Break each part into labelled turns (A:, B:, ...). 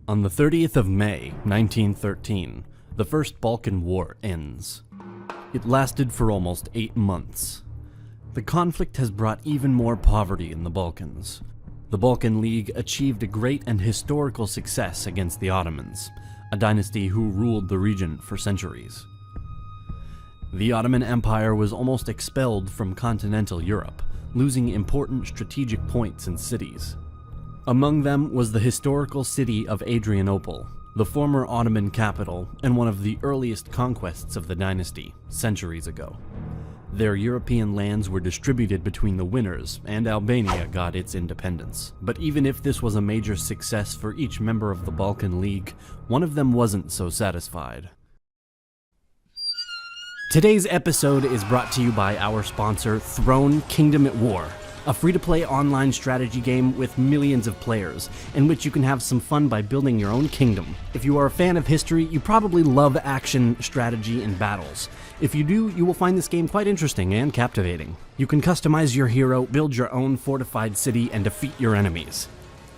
A: On the 30th of May, 1913, the First Balkan War ends. It lasted for almost 8 months. The conflict has brought even more poverty in the Balkans. The Balkan League achieved a great and historical success against the Ottomans, a dynasty who ruled the region for centuries. The Ottoman Empire was almost expelled from continental Europe, losing important strategic points and cities. Among them was the historical city of Adrianople, the former Ottoman capital and one of the earliest conquests of the dynasty, centuries ago. Their European lands were distributed between the winners, and Albania got its independence. But even if this was a major success for each member of the Balkan League, one of them wasn't so satisfied. Today's episode is brought to you by our sponsor, Throne Kingdom at War, a free-to-play online strategy game with millions of players, in which you can have some fun by building your own kingdom. If you are a fan of history, you probably love action, strategy, and battles. If you do, you will find this game quite interesting and captivating. You can customize your hero, build your own fortified city, and defeat your enemies.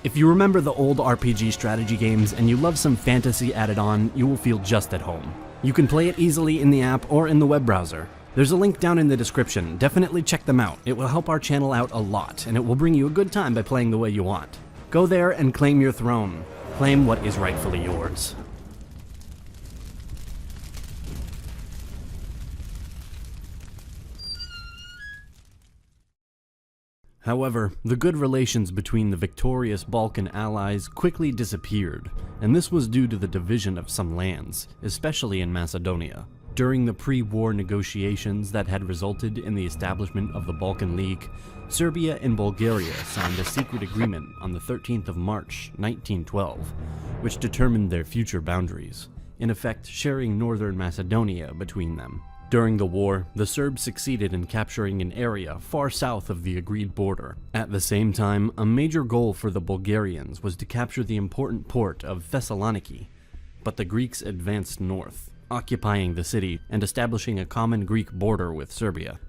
A: If you remember the old RPG strategy games and you love some fantasy added on, you will feel just at home. You can play it easily in the app or in the web browser. There's a link down in the description. Definitely check them out. It will help our channel out a lot, and it will bring you a good time by playing the way you want. Go there and claim your throne. Claim what is rightfully yours. However, the good relations between the victorious Balkan allies quickly disappeared, and this was due to the division of some lands, especially in Macedonia. During the pre-war negotiations that had resulted in the establishment of the Balkan League, Serbia and Bulgaria signed a secret agreement on the 13th of March, 1912, which determined their future boundaries, in effect sharing northern Macedonia between them. During the war, the Serbs succeeded in capturing an area far south of the agreed border. At the same time, a major goal for the Bulgarians was to capture the important port of Thessaloniki, but the Greeks advanced north, occupying the city and establishing a common Greek border with Serbia.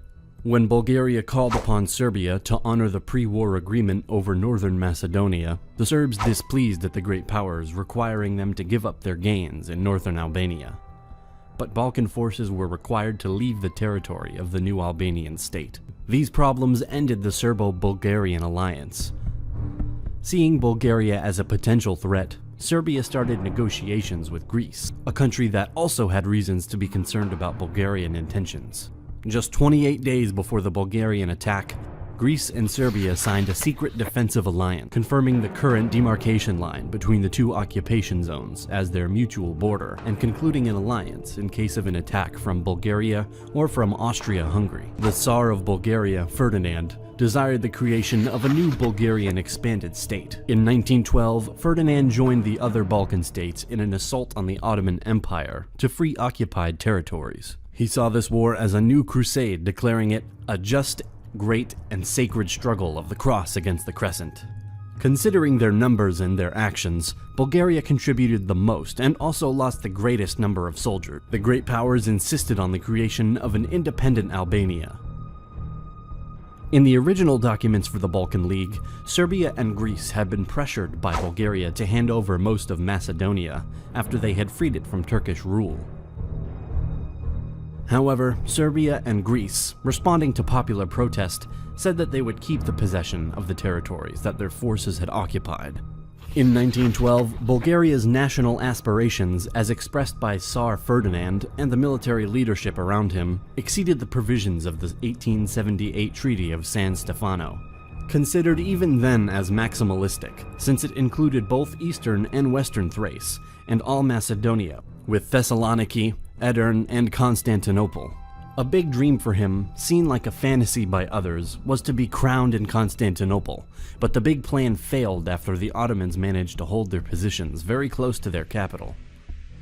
A: When Bulgaria called upon Serbia to honor the pre-war agreement over northern Macedonia, the Serbs displeased at the great powers, requiring them to give up their gains in northern Albania. But Balkan forces were required to leave the territory of the new Albanian state. These problems ended the Serbo-Bulgarian alliance. Seeing Bulgaria as a potential threat, Serbia started negotiations with Greece, a country that also had reasons to be concerned about Bulgarian intentions. Just 28 days before the Bulgarian attack, Greece and Serbia signed a secret defensive alliance, confirming the current demarcation line between the two occupation zones as their mutual border, and concluding an alliance in case of an attack from Bulgaria or from Austria-Hungary. The Tsar of Bulgaria, Ferdinand, desired the creation of a new Bulgarian expanded state. In 1912, Ferdinand joined the other Balkan states in an assault on the Ottoman Empire to free occupied territories. He saw this war as a new crusade, declaring it a just, great, and sacred struggle of the cross against the crescent. Considering their numbers and their actions, Bulgaria contributed the most and also lost the greatest number of soldiers. The great powers insisted on the creation of an independent Albania. In the original documents for the Balkan League, Serbia and Greece had been pressured by Bulgaria to hand over most of Macedonia after they had freed it from Turkish rule. However, Serbia and Greece, responding to popular protest, said that they would keep the possession of the territories that their forces had occupied. In 1912, Bulgaria's national aspirations, as expressed by Tsar Ferdinand and the military leadership around him, exceeded the provisions of the 1878 Treaty of San Stefano, considered even then as maximalistic, since it included both eastern and western Thrace, and all Macedonia, with Thessaloniki, Edirne, and Constantinople. A big dream for him, seen like a fantasy by others, was to be crowned in Constantinople, but the big plan failed after the Ottomans managed to hold their positions very close to their capital.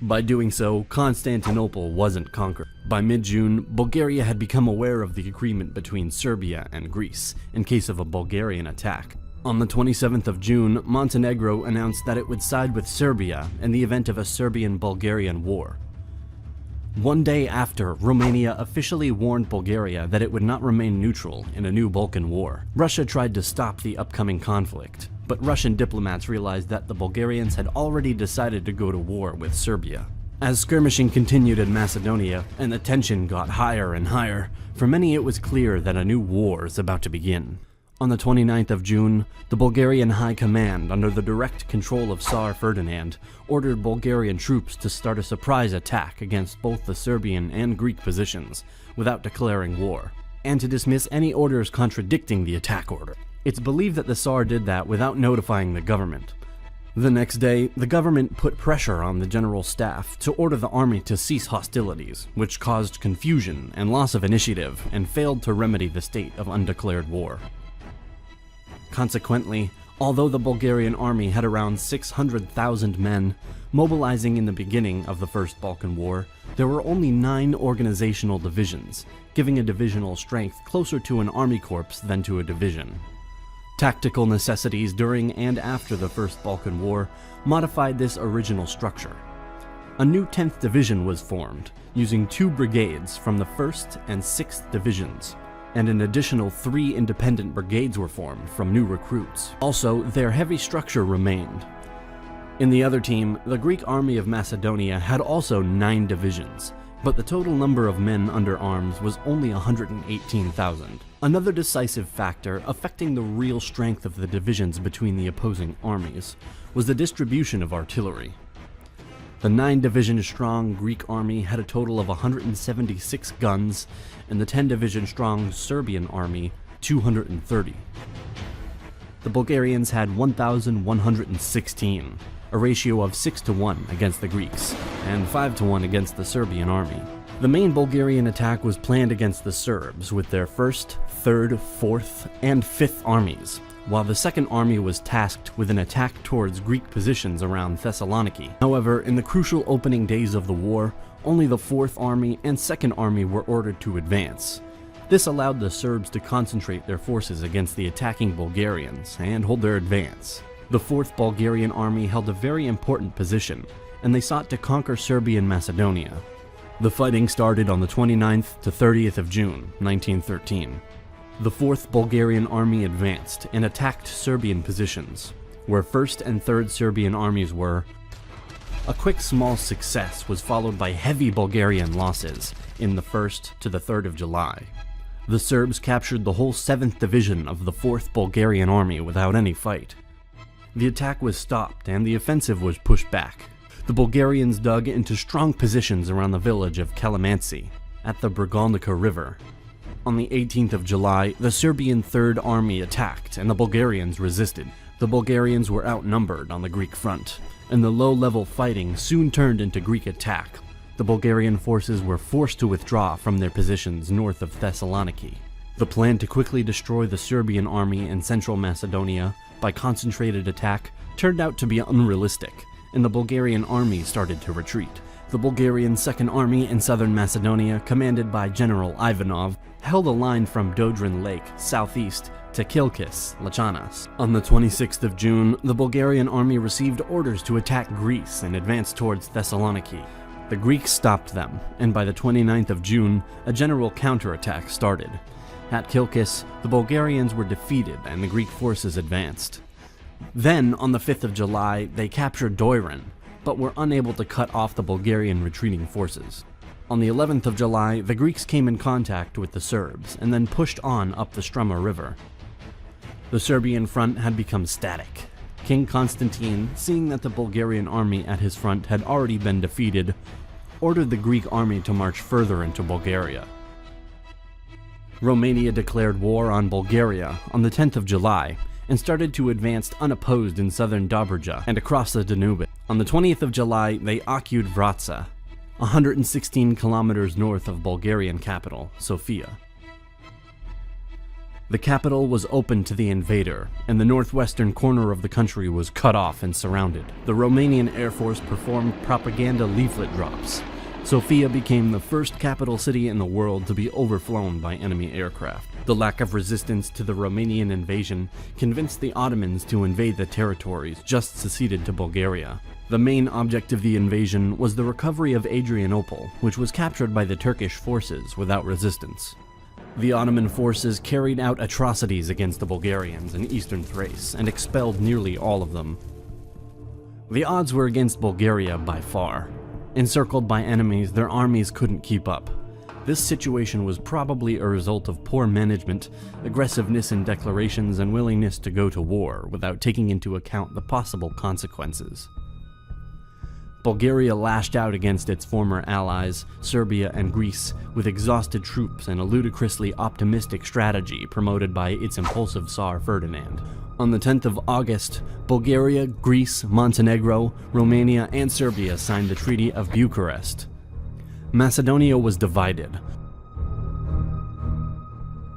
A: By doing so, Constantinople wasn't conquered. By mid-June, Bulgaria had become aware of the agreement between Serbia and Greece in case of a Bulgarian attack. On the 27th of June, Montenegro announced that it would side with Serbia in the event of a Serbian-Bulgarian war. One day after, Romania officially warned Bulgaria that it would not remain neutral in a new Balkan war. Russia tried to stop the upcoming conflict, but Russian diplomats realized that the Bulgarians had already decided to go to war with Serbia. As skirmishing continued in Macedonia, and the tension got higher and higher, for many it was clear that a new war is about to begin. On the 29th of June, the Bulgarian High Command, under the direct control of Tsar Ferdinand, ordered Bulgarian troops to start a surprise attack against both the Serbian and Greek positions, without declaring war, and to dismiss any orders contradicting the attack order. It's believed that the Tsar did that without notifying the government. The next day, the government put pressure on the general staff to order the army to cease hostilities, which caused confusion and loss of initiative and failed to remedy the state of undeclared war. Consequently, although the Bulgarian army had around 600,000 men, mobilizing in the beginning of the First Balkan War, there were only 9 organizational divisions, giving a divisional strength closer to an army corps than to a division. Tactical necessities during and after the First Balkan War modified this original structure. A new 10th Division was formed, using 2 brigades from the 1st and 6th Divisions, and an additional 3 independent brigades were formed from new recruits. Also, their heavy structure remained. In the other team, the Greek army of Macedonia had also 9 divisions, but the total number of men under arms was only 118,000. Another decisive factor affecting the real strength of the divisions between the opposing armies was the distribution of artillery. The 9-division-strong Greek army had a total of 176 guns, and the 10-division-strong Serbian army 230. The Bulgarians had 1,116, a ratio of 6-to-1 against the Greeks, and 5-to-1 against the Serbian army. The main Bulgarian attack was planned against the Serbs with their 1st, 3rd, 4th, and 5th armies, while the Second Army was tasked with an attack towards Greek positions around Thessaloniki. However, in the crucial opening days of the war, only the 4th Army and 2nd Army were ordered to advance. This allowed the Serbs to concentrate their forces against the attacking Bulgarians and hold their advance. The 4th Bulgarian Army held a very important position, and they sought to conquer Serbia and Macedonia. The fighting started on the 29th to 30th of June, 1913. The 4th Bulgarian Army advanced and attacked Serbian positions, where 1st and 3rd Serbian armies were. A quick small success was followed by heavy Bulgarian losses in the 1st to the 3rd of July. The Serbs captured the whole 7th Division of the 4th Bulgarian Army without any fight. The attack was stopped and the offensive was pushed back. The Bulgarians dug into strong positions around the village of Kalamansi, at the Brgalnica River. On the 18th of July, the Serbian 3rd Army attacked and the Bulgarians resisted. The Bulgarians were outnumbered on the Greek front, and the low-level fighting soon turned into Greek attack. The Bulgarian forces were forced to withdraw from their positions north of Thessaloniki. The plan to quickly destroy the Serbian army in central Macedonia by concentrated attack turned out to be unrealistic, and the Bulgarian army started to retreat. The Bulgarian Second Army in southern Macedonia, commanded by General Ivanov, held a line from Dodrin Lake southeast to Kilkis, Lachanas. On the 26th of June, the Bulgarian army received orders to attack Greece and advance towards Thessaloniki. The Greeks stopped them, and by the 29th of June, a general counterattack started. At Kilkis, the Bulgarians were defeated and the Greek forces advanced. Then, on the 5th of July, they captured Doiran, but were unable to cut off the Bulgarian retreating forces. On the 11th of July, the Greeks came in contact with the Serbs and then pushed on up the Struma River. The Serbian front had become static. King Constantine, seeing that the Bulgarian army at his front had already been defeated, ordered the Greek army to march further into Bulgaria. Romania declared war on Bulgaria on the 10th of July and started to advance unopposed in southern Dobruja and across the Danube. On the 20th of July, they occupied Vratsa, 116 kilometers north of Bulgarian capital, Sofia. The capital was open to the invader, and the northwestern corner of the country was cut off and surrounded. The Romanian Air Force performed propaganda leaflet drops. Sofia became the first capital city in the world to be overflown by enemy aircraft. The lack of resistance to the Romanian invasion convinced the Ottomans to invade the territories just seceded to Bulgaria. The main object of the invasion was the recovery of Adrianople, which was captured by the Turkish forces without resistance. The Ottoman forces carried out atrocities against the Bulgarians in eastern Thrace and expelled nearly all of them. The odds were against Bulgaria by far. Encircled by enemies, their armies couldn't keep up. This situation was probably a result of poor management, aggressiveness in declarations, and willingness to go to war without taking into account the possible consequences. Bulgaria lashed out against its former allies, Serbia and Greece, with exhausted troops and a ludicrously optimistic strategy promoted by its impulsive Tsar Ferdinand. On the 10th of August, Bulgaria, Greece, Montenegro, Romania, and Serbia signed the Treaty of Bucharest. Macedonia was divided.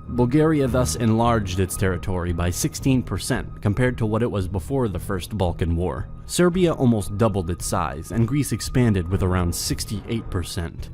A: Bulgaria thus enlarged its territory by 16% compared to what it was before the First Balkan War. Serbia almost doubled its size, and Greece expanded with around 68%.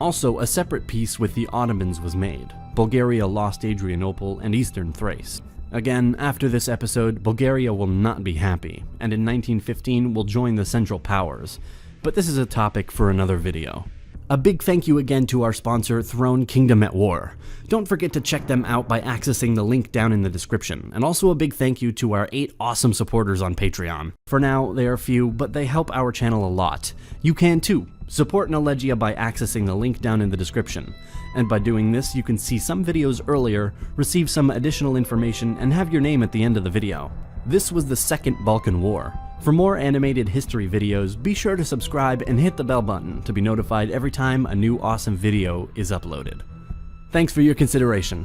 A: Also, a separate peace with the Ottomans was made. Bulgaria lost Adrianople and eastern Thrace. Again, after this episode, Bulgaria will not be happy, and in 1915 will join the Central Powers. But this is a topic for another video. A big thank you again to our sponsor, Throne Kingdom at War. Don't forget to check them out by accessing the link down in the description, and also a big thank you to our 8 awesome supporters on Patreon. For now, they are few, but they help our channel a lot. You can too. Support Nelegia by accessing the link down in the description. And by doing this, you can see some videos earlier, receive some additional information, and have your name at the end of the video. This was the Second Balkan War. For more animated history videos, be sure to subscribe and hit the bell button to be notified every time a new awesome video is uploaded. Thanks for your consideration.